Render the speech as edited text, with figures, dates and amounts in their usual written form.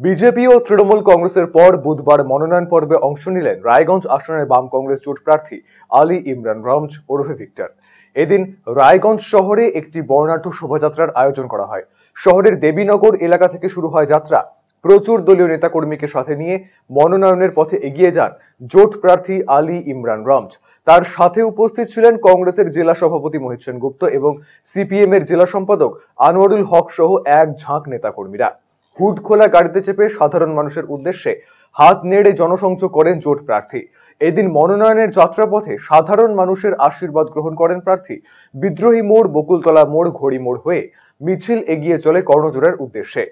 BJP ও তৃণমূল কংগ্রেসের পর বুধবার মনোনয়ন পর্বে অংশ নিলেন রায়গঞ্জ আসনের বাম কংগ্রেস জোট প্রার্থী আলী ইমরান রমজ ওরফে ভিক্টর। এদিন রায়গঞ্জ শহরে একটি বর্ণাঢ্য শোভাযাত্রার আয়োজন করা হয়। শহরের দেবীনগর এলাকা থেকে শুরু হয় যাত্রা। প্রচুর দলীয় নেতাকর্মীকে সাথে নিয়ে মনোনয়নের পথে এগিয়ে যান জোট প্রার্থী আলী ইমরান রমজ। তার সাথে উপস্থিত ছিলেন কংগ্রেসের জেলা সভাপতি মোহিত সেনগুপ্ত এবং সিপিএম এর জেলা সম্পাদক আনোয়ারুল হক সহ এক ঝাঁক নেতাকর্মীরা। হুড খোলা গাড়িতে চেপে সাধারণ মানুষের উদ্দেশ্যে হাত নেড়ে জনসংযোগ করেন জোট প্রার্থী। এদিন মনোনয়নের যাত্রাপথে সাধারণ মানুষের আশীর্বাদ গ্রহণ করেন প্রার্থী। বিদ্রোহী মোড়, বকুলতলা মোড়, ঘড়ি মোড় হয়ে মিছিল এগিয়ে চলে কর্ণজোড়ার উদ্দেশ্যে।